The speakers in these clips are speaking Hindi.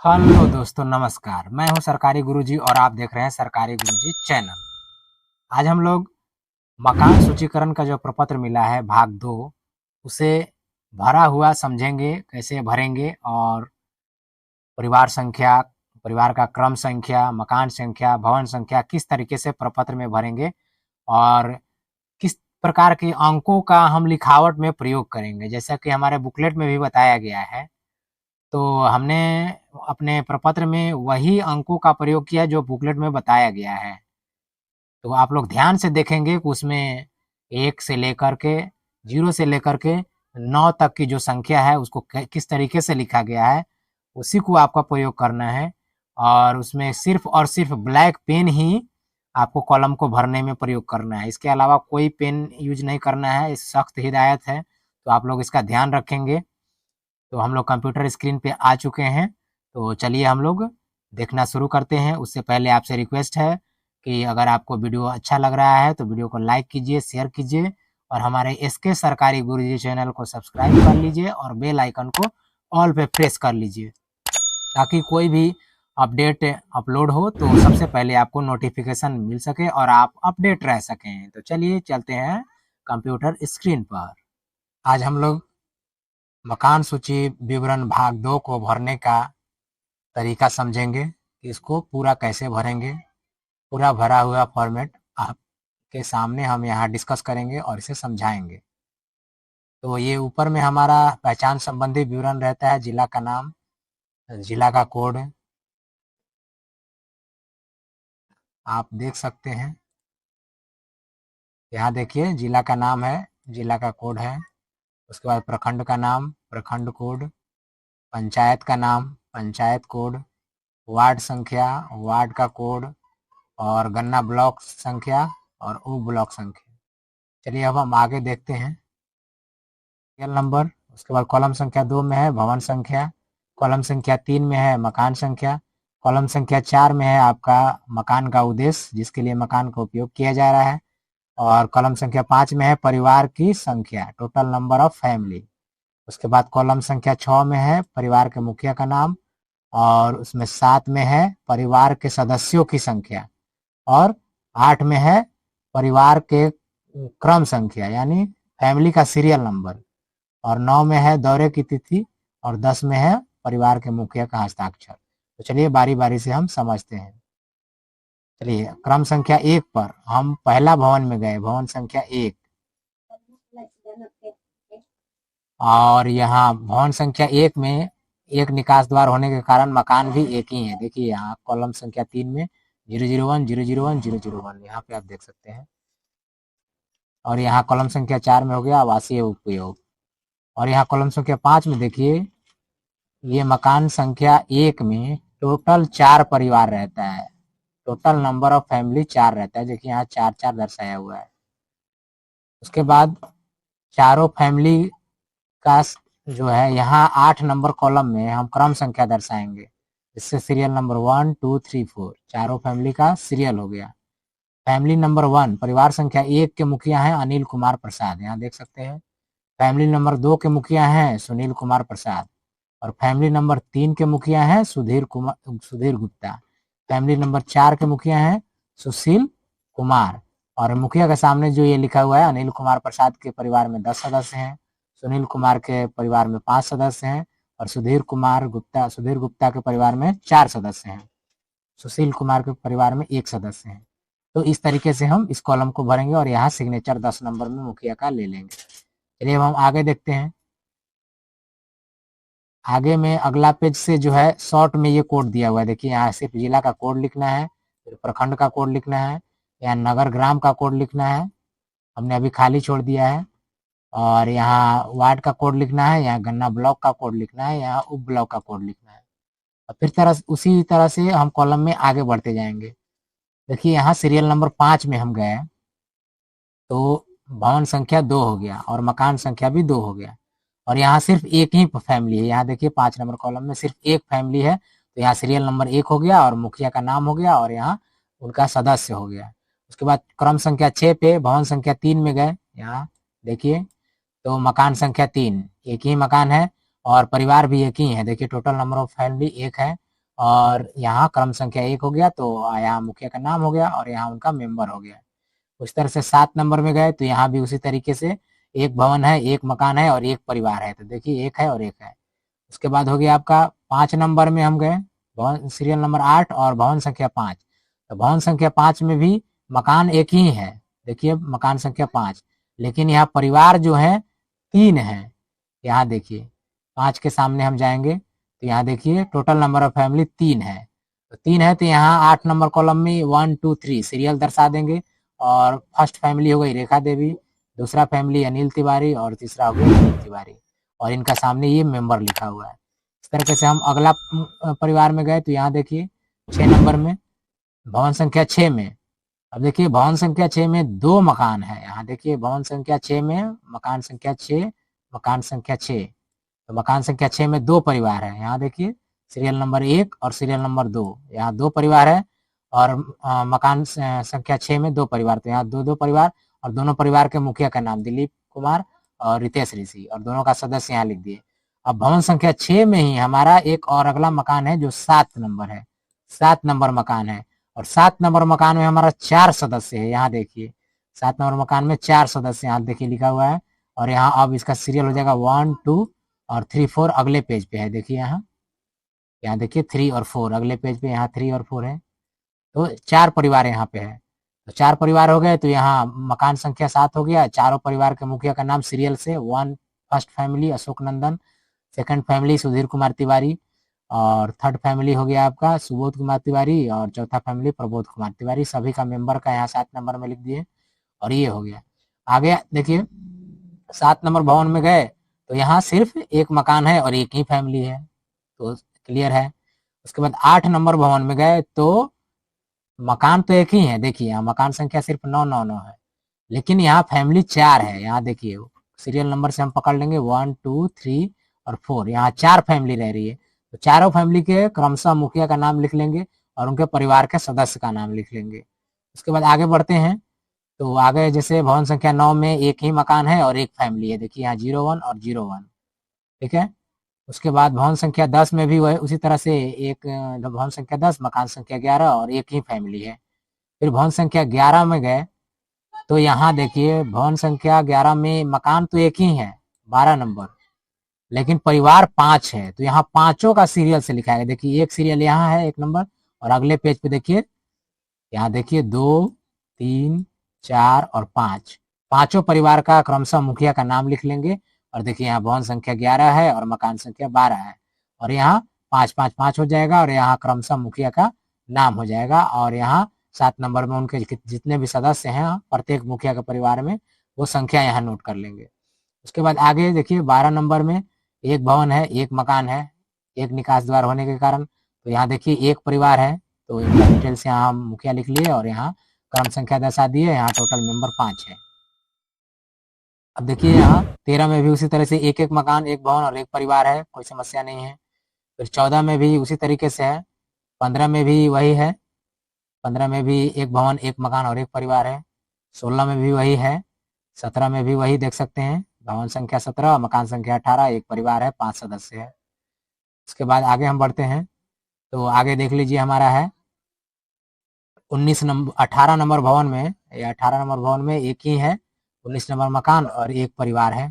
हेलो दोस्तों, नमस्कार। मैं हूं सरकारी गुरुजी और आप देख रहे हैं सरकारी गुरुजी चैनल। आज हम लोग मकान सूचीकरण का जो प्रपत्र मिला है भाग 2 उसे भरा हुआ समझेंगे, कैसे भरेंगे और परिवार संख्या, परिवार का क्रम संख्या, मकान संख्या, भवन संख्या किस तरीके से प्रपत्र में भरेंगे और किस प्रकार के अंकों का हम लिखावट में प्रयोग करेंगे। जैसा कि हमारे बुकलेट में भी बताया गया है, तो हमने अपने प्रपत्र में वही अंकों का प्रयोग किया जो बुकलेट में बताया गया है। तो आप लोग ध्यान से देखेंगे कि उसमें 1 से लेकर के 0 से लेकर के 9 तक की जो संख्या है उसको किस तरीके से लिखा गया है, उसी को आपका प्रयोग करना है। और उसमें सिर्फ़ और सिर्फ़ ब्लैक पेन ही आपको कॉलम को भरने में प्रयोग करना है। इसके अलावा कोई पेन यूज़ नहीं करना है, सख्त हिदायत है, तो आप लोग इसका ध्यान रखेंगे। तो हम लोग कंप्यूटर स्क्रीन पे आ चुके हैं, तो चलिए हम लोग देखना शुरू करते हैं। उससे पहले आपसे रिक्वेस्ट है कि अगर आपको वीडियो अच्छा लग रहा है तो वीडियो को लाइक कीजिए, शेयर कीजिए और हमारे एसके सरकारी गुरुजी चैनल को सब्सक्राइब कर लीजिए और बेल आइकन को ऑल पे प्रेस कर लीजिए, ताकि कोई भी अपडेट अपलोड हो तो सबसे पहले आपको नोटिफिकेशन मिल सके और आप अपडेट रह सकें। तो चलिए चलते हैं कंप्यूटर स्क्रीन पर। आज हम लोग मकान सूची विवरण भाग 2 को भरने का तरीका समझेंगे कि इसको पूरा कैसे भरेंगे। पूरा भरा हुआ फॉर्मेट आपके सामने हम यहाँ डिस्कस करेंगे और इसे समझाएंगे। तो ये ऊपर में हमारा पहचान संबंधी विवरण रहता है, जिला का नाम, जिला का कोड आप देख सकते हैं। यहाँ देखिए जिला का नाम है, जिला का कोड है। उसके बाद प्रखंड का नाम, प्रखंड कोड, पंचायत का नाम, पंचायत कोड, वार्ड संख्या, वार्ड का कोड और गन्ना ब्लॉक संख्या और उप ब्लॉक संख्या। चलिए अब हम आगे देखते हैं। सीरियल नंबर, उसके बाद कॉलम संख्या 2 में है भवन संख्या, कॉलम संख्या 3 में है मकान संख्या, कॉलम संख्या 4 में है आपका मकान का उद्देश्य जिसके लिए मकान का उपयोग किया जा रहा है, और कॉलम संख्या 5 में है परिवार की संख्या, टोटल नंबर ऑफ फैमिली। उसके बाद कॉलम संख्या 6 में है परिवार के मुखिया का नाम, और उसमें 7 में है परिवार के सदस्यों की संख्या, और 8 में है परिवार के क्रम संख्या यानी फैमिली का सीरियल नंबर, और 9 में है दौरे की तिथि, और 10 में है परिवार के मुखिया का हस्ताक्षर। तो चलिए बारी बारी से हम समझते हैं। चलिए क्रम संख्या 1 पर हम पहला भवन में गए, भवन संख्या 1, और यहाँ भवन संख्या 1 में एक निकास द्वार होने के कारण मकान भी एक ही है। देखिए यहाँ कॉलम संख्या 3 में 001 001 001 यहाँ पे आप देख सकते हैं, और यहाँ कॉलम संख्या 4 में हो गया आवासीय उपयोग, और यहाँ कॉलम संख्या 5 में देखिए ये मकान संख्या 1 में टोटल 4 परिवार रहता है, टोटल नंबर ऑफ फैमिली 4 रहता है। देखिए यहाँ 4 4 दर्शाया हुआ है। उसके बाद चारों फैमिली का जो है यहाँ 8 नंबर कॉलम में हम क्रम संख्या दर्शाएंगे, इससे सीरियल नंबर 1 2 3 4 चारों फैमिली का सीरियल हो गया। फैमिली नंबर 1 परिवार संख्या 1 के मुखिया हैं अनिल कुमार प्रसाद, यहाँ देख सकते हैं। फैमिली नंबर 2 के मुखिया हैं सुनील कुमार प्रसाद, और फैमिली नंबर 3 के मुखिया हैं सुधीर गुप्ता। फैमिली नंबर 4 के मुखिया हैं सुशील कुमार, और मुखिया के सामने जो ये लिखा हुआ है अनिल कुमार प्रसाद के परिवार में 10 सदस्य हैं, सुनील कुमार के परिवार में 5 सदस्य हैं, और सुधीर गुप्ता के परिवार में 4 सदस्य हैं, सुशील कुमार के परिवार में 1 सदस्य है। तो इस तरीके से हम इस कॉलम को भरेंगे और यहाँ सिग्नेचर 10 नंबर में मुखिया का ले लेंगे। चलिए अब हम आगे देखते हैं। आगे में अगला पेज से जो है शॉर्ट में ये कोड दिया हुआ है। देखिए यहाँ सिर्फ जिला का कोड लिखना है, फिर प्रखंड का कोड लिखना है, यहाँ नगर ग्राम का कोड लिखना है, हमने अभी खाली छोड़ दिया है, और यहाँ वार्ड का कोड लिखना है, यहाँ गन्ना ब्लॉक का कोड लिखना है, यहाँ उप ब्लॉक का कोड लिखना है। और फिर उसी तरह से हम कॉलम में आगे बढ़ते जाएंगे। देखिए यहाँ सीरियल नंबर 5 में हम गए तो भवन संख्या 2 हो गया और मकान संख्या भी 2 हो गया, और यहाँ सिर्फ एक ही फैमिली है। यहाँ देखिए 5 नंबर कॉलम में सिर्फ एक फैमिली है, तो यहाँ सीरियल नंबर 1 हो गया और मुखिया का नाम हो गया और यहाँ उनका सदस्य हो गया। उसके बाद क्रम संख्या 6 पे भवन संख्या 3 में गए, यहाँ देखिए तो मकान संख्या 3 एक ही मकान है और परिवार भी एक ही है। देखिए टोटल नंबर ऑफ फैमिली 1 है, और यहाँ क्रम संख्या 1 हो गया, तो यहाँ मुखिया का नाम हो गया और यहाँ उनका मेंबर हो गया। उस तरह से 7 नंबर में गए तो यहाँ भी उसी तरीके से एक भवन है, एक मकान है और एक परिवार है। तो देखिए एक है और एक है। उसके बाद हो गया आपका 5 नंबर में हम गए, भवन सीरियल नंबर 8 और भवन संख्या 5। तो भवन संख्या 5 में भी मकान एक ही है, देखिए मकान संख्या 5, लेकिन यहाँ परिवार जो है 3 है। यहाँ देखिए 5 के सामने हम जाएंगे तो यहाँ देखिए टोटल नंबर ऑफ फैमिली 3 है। तो 3 है तो यहाँ 8 नंबर कॉलम में 1 2 3 सीरियल दर्शा देंगे। और फर्स्ट फैमिली हो गई रेखा देवी, दूसरा फैमिली अनिल तिवारी और तीसरा हो गया अनिल तिवारी, और इनका सामने ये मेंबर लिखा हुआ है। इस तरीके से हम अगला परिवार में गए तो यहाँ देखिए 6 नंबर में भवन संख्या 6 में, अब देखिए भवन संख्या 6 में 2 मकान है। यहाँ देखिए भवन संख्या 6 में मकान संख्या 6, मकान संख्या 6, तो मकान संख्या 6 में 2 परिवार है। यहाँ देखिए सीरियल नंबर 1 और सीरियल नंबर 2, यहाँ 2 परिवार है और मकान संख्या 6 में 2 परिवार, तो यहाँ 2 परिवार और दोनों परिवार के मुखिया का नाम दिलीप कुमार और रितेश ऋषि और दोनों का सदस्य यहाँ लिख दिए। अब भवन संख्या 6 में ही हमारा एक और अगला मकान है जो 7 नंबर है, 7 नंबर मकान है और 7 नंबर मकान में हमारा 4 सदस्य है। यहाँ देखिए 7 नंबर मकान में 4 सदस्य यहाँ देखिए लिखा हुआ है और यहाँ अब इसका सीरियल हो जाएगा 1 2 और 3 4 अगले पेज पे है। देखिए यहाँ देखिए 3 और 4 अगले पेज पे, यहाँ 3 और 4 है, तो 4 परिवार यहाँ पे है। तो 4 परिवार हो गए तो यहाँ मकान संख्या 7 हो गया। चारों परिवार के मुखिया का नाम सीरियल से 1 फर्स्ट फैमिली अशोक नंदन, सेकंड फैमिली सुधीर कुमार तिवारी और थर्ड फैमिली हो गया आपका सुबोध कुमार तिवारी और चौथा फैमिली प्रबोध कुमार तिवारी। सभी का मेंबर का यहाँ 7 नंबर में लिख दिए और ये हो गया। आगे देखिए 7 नंबर भवन में गए तो यहाँ सिर्फ एक मकान है और एक ही फैमिली है, तो क्लियर है। उसके बाद 8 नंबर भवन में गए तो मकान तो एक ही है, देखिए यहाँ मकान संख्या सिर्फ 999 है, लेकिन यहाँ फैमिली 4 है। यहाँ देखिए सीरियल नंबर से हम पकड़ लेंगे 1 2 3 और 4, यहाँ 4 फैमिली रह रही है, तो चारों फैमिली के क्रमशः मुखिया का नाम लिख लेंगे और उनके परिवार के सदस्य का नाम लिख लेंगे। उसके बाद आगे बढ़ते हैं तो आगे जैसे भवन संख्या 9 में एक ही मकान है और एक फैमिली है, देखिए यहाँ 01 और 01, ठीक है। उसके बाद भवन संख्या 10 में भी वह उसी तरह से एक भवन संख्या 10 मकान संख्या 11 और एक ही फैमिली है। फिर भवन संख्या 11 में गए तो यहाँ देखिए भवन संख्या 11 में मकान तो एक ही है 12 नंबर, लेकिन परिवार 5 है, तो यहाँ पांचों का सीरियल से लिखा है। देखिए एक सीरियल यहाँ है 1 नंबर और अगले पेज पे देखिए यहाँ देखिए 2 3 4 और 5, पांचों परिवार का क्रमशः मुखिया का नाम लिख लेंगे और देखिए यहाँ भवन संख्या 11 है और मकान संख्या 12 है और यहाँ 5 5 5 हो जाएगा और यहाँ क्रमशः मुखिया का नाम हो जाएगा और यहाँ 7 नंबर में उनके जितने भी सदस्य हैं प्रत्येक मुखिया के परिवार में वो संख्या यहाँ नोट कर लेंगे। उसके बाद आगे देखिए 12 नंबर में एक भवन है, एक मकान है, एक निकास द्वार होने के कारण, तो यहाँ देखिए एक परिवार है, तो इनका डिटेल्स यहाँ मुखिया लिख लिए और यहाँ क्रम संख्या दर्शा दिए, यहाँ टोटल मेंबर 5 है। अब देखिए यहाँ 13 में भी उसी तरह से एक एक मकान, एक भवन और एक परिवार है, कोई समस्या नहीं है। फिर 14 में भी उसी तरीके से है, 15 में भी वही है, 15 में भी एक भवन, एक मकान और एक परिवार है, 16 में भी वही है, 17 में भी वही देख सकते हैं, भवन संख्या 17, मकान संख्या 18, एक परिवार है, 5 सदस्य है। उसके बाद आगे हम बढ़ते हैं तो आगे देख लीजिए हमारा है 19 नंबर 18 नंबर भवन में, 18 नंबर भवन में एक ही है, 19 नंबर मकान और एक परिवार है,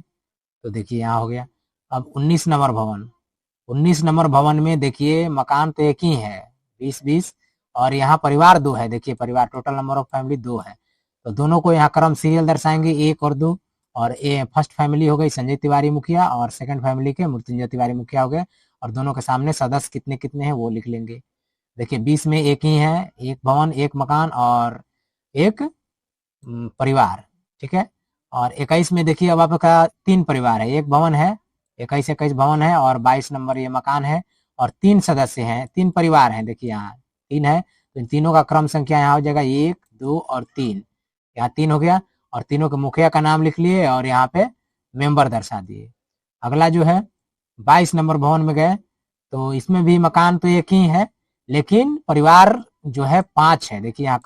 तो देखिए यहाँ हो गया। अब 19 नंबर भवन, 19 नंबर भवन में देखिए मकान तो एक ही है 20-20 और यहाँ परिवार 2 है, देखिए परिवार टोटल नंबर ऑफ फैमिली 2 है, तो दोनों को यहाँ क्रम सीरियल दर्शाएंगे 1 और 2 और फर्स्ट फैमिली हो गई संजय तिवारी मुखिया और सेकंड फैमिली के मृत्युंजय तिवारी मुखिया हो गए और दोनों के सामने सदस्य कितने कितने हैं वो लिख लेंगे। देखिए 20 में एक ही है, एक भवन, एक मकान और एक परिवार, ठीक है। और 21 में देखिए अब आपका 3 परिवार है, एक भवन है, 21 भवन है और 22 नंबर ये मकान है और 3 सदस्य हैं, 3 परिवार हैं, देखिए यहाँ 3 है, तो इन तीनों का क्रम संख्या यहाँ हो जाएगा 1 2 और 3, यहाँ 3 हो गया और तीनों के मुखिया का नाम लिख लिए और यहाँ पे मेंबर दर्शा दिए। अगला जो है 22 नंबर भवन में गए तो इसमें भी मकान तो एक ही है, लेकिन परिवार जो है 5 है, देखिए यहाँ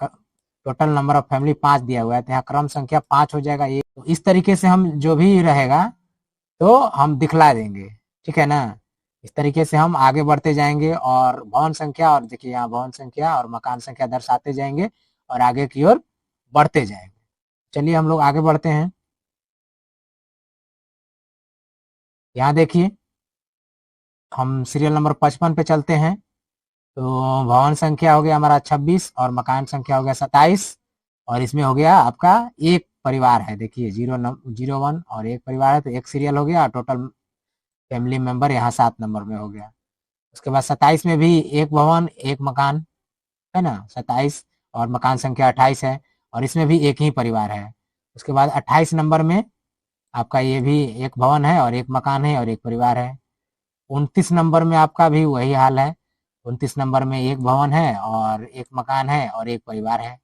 टोटल नंबर ऑफ फैमिली 5 दिया हुआ है, तो यहाँ क्रम संख्या 5 हो जाएगा ये। तो इस तरीके से हम जो भी रहेगा तो हम दिखला देंगे, ठीक है ना। इस तरीके से हम आगे बढ़ते जाएंगे और भवन संख्या, और देखिए यहाँ भवन संख्या और मकान संख्या दर्शाते जाएंगे और आगे की ओर बढ़ते जाएंगे। चलिए हम लोग आगे बढ़ते हैं। यहाँ देखिए हम सीरियल नंबर 55 पे चलते हैं। तो भवन संख्या हो गया हमारा 26 और मकान संख्या हो गया 27, और इसमें हो गया आपका एक परिवार है। देखिए 01 और एक परिवार है, तो एक सीरियल हो गया और टोटल फैमिली मेंबर यहाँ 7 नंबर में हो गया। उसके बाद 27 में भी एक भवन एक मकान है ना, 27 और मकान संख्या 28 है, और इसमें भी एक ही परिवार है। उसके बाद 28 नंबर में आपका ये भी एक भवन है और एक मकान है और एक परिवार है। 29 नंबर में आपका भी वही हाल है। 29 नंबर में एक भवन है और एक मकान है और एक परिवार है।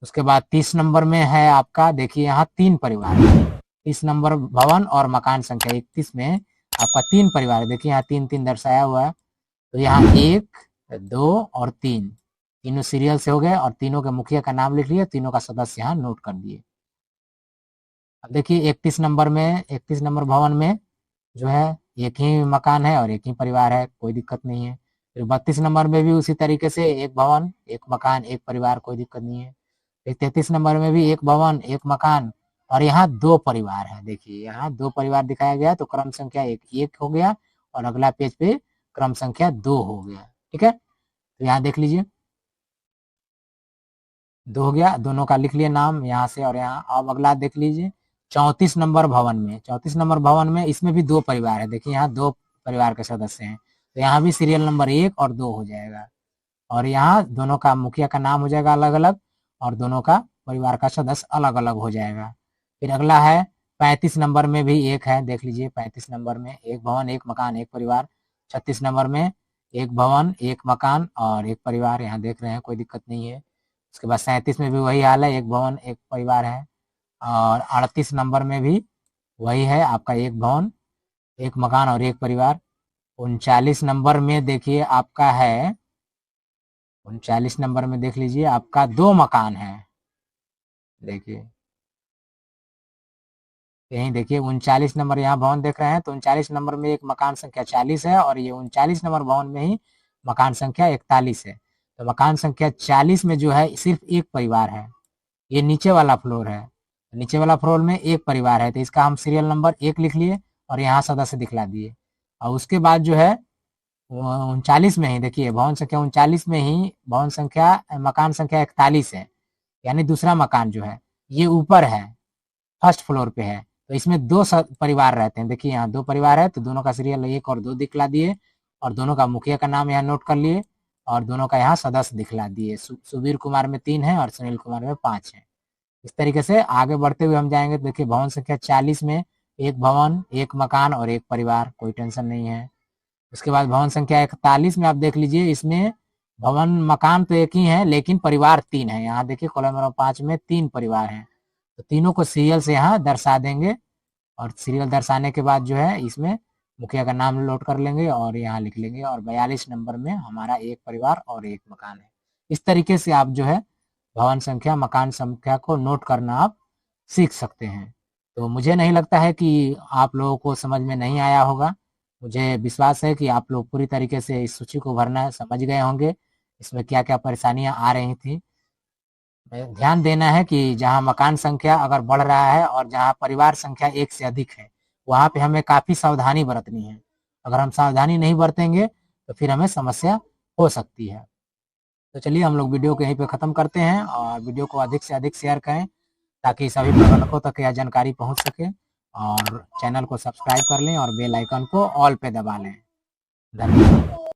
उसके बाद 30 नंबर में है आपका, देखिए यहाँ 3 परिवार है। 30 नंबर भवन और मकान संख्या 31 में आपका 3 परिवार है। देखिए यहाँ 3-3 दर्शाया हुआ है। तो यहाँ 1, 2 और 3 तीनों सीरियल से हो गए, और तीनों के मुखिया का नाम लिख लिए, तीनों का सदस्य यहाँ नोट कर दिए। अब देखिए 31 नंबर भवन में जो है एक ही मकान है और एक ही परिवार है, कोई दिक्कत नहीं है। फिर 32 नंबर में भी उसी तरीके से एक भवन एक मकान एक परिवार, कोई दिक्कत नहीं है। फिर 33 नंबर में भी एक भवन एक मकान और यहाँ 2 परिवार है। देखिए यहाँ 2 परिवार दिखाया गया, तो क्रम संख्या एक हो गया और अगला पेज पे क्रम संख्या 2 हो गया। ठीक है, तो यहाँ देख लीजिए 2 हो गया, दोनों का लिख लिए नाम यहाँ से और यहाँ। अब अगला देख लीजिए 34 नंबर भवन में। 34 नंबर भवन में इसमें भी 2 परिवार है। देखिए यहाँ 2 परिवार के सदस्य हैं, तो यहाँ भी सीरियल नंबर 1 और 2 हो जाएगा, और यहाँ दोनों का मुखिया का नाम हो जाएगा अलग अलग, और दोनों का परिवार का सदस्य अलग अलग हो जाएगा। फिर अगला है 35 नंबर में भी एक है, देख लीजिए 35 नंबर में एक भवन एक मकान एक परिवार। 36 नंबर में एक भवन एक मकान और एक परिवार, यहाँ देख रहे हैं, कोई दिक्कत नहीं है। उसके बाद 37 में भी वही हाल है, एक भवन एक परिवार है। और 38 नंबर में भी वही है, आपका एक भवन एक मकान और एक परिवार। 39 नंबर में देखिए आपका है, 39 नंबर में देख लीजिए आपका 2 मकान है। देखिए यही देखिए 39 नंबर यहाँ भवन देख रहे हैं, तो 39 नंबर में एक मकान संख्या 40 है, और ये 39 नंबर भवन में ही मकान संख्या 41 है। तो मकान संख्या 40 में जो है सिर्फ एक परिवार है, ये नीचे वाला फ्लोर है। नीचे वाला फ्लोर में एक परिवार है, तो इसका हम सीरियल नंबर 1 लिख लिए और यहाँ सदस्य दिखला दिए। और उसके बाद जो है 39 में ही देखिए भवन संख्या 39 में ही भवन संख्या मकान संख्या 41 है, यानी दूसरा मकान जो है ये ऊपर है, फर्स्ट फ्लोर पे है। तो इसमें 2 परिवार रहते हैं। देखिए यहाँ 2 परिवार है, तो दोनों का सीरियल 1 और 2 दिखला दिए, और दोनों का मुखिया का नाम यहाँ नोट कर लिए, और दोनों का यहाँ सदस्य दिखला दिए। सुबीर कुमार में 3 है और सुनील कुमार में 5 है। इस तरीके से आगे बढ़ते हुए हम जाएंगे। देखिए भवन संख्या 40 में एक भवन एक मकान और एक परिवार, कोई टेंशन नहीं है। उसके बाद भवन संख्या 41 में आप देख लीजिए, इसमें भवन मकान तो एक ही है लेकिन परिवार 3 है। यहाँ देखिए कॉलम नंबर 5 में 3 परिवार हैं, तो तीनों को सीरियल से यहाँ दर्शा देंगे, और सीरियल दर्शाने के बाद जो है इसमें मुखिया का नाम लोड कर लेंगे और यहाँ लिख लेंगे, और 42 नंबर में हमारा एक परिवार और एक मकान है। इस तरीके से आप जो है भवन संख्या मकान संख्या को नोट करना आप सीख सकते हैं। तो मुझे नहीं लगता है कि आप लोगों को समझ में नहीं आया होगा। मुझे विश्वास है कि आप लोग पूरी तरीके से इस सूची को भरना समझ गए होंगे, इसमें क्या क्या परेशानियां आ रही थी। ध्यान देना है कि जहां मकान संख्या अगर बढ़ रहा है और जहां परिवार संख्या 1 से अधिक है, वहां पे हमें काफ़ी सावधानी बरतनी है। अगर हम सावधानी नहीं बरतेंगे तो फिर हमें समस्या हो सकती है। तो चलिए हम लोग वीडियो को यहीं पे ख़त्म करते हैं, और वीडियो को अधिक से अधिक शेयर करें ताकि सभी प्रबंधकों तक यह जानकारी पहुंच सके, और चैनल को सब्सक्राइब कर लें और बेल आइकन को ऑल पे दबा लें। धन्यवाद।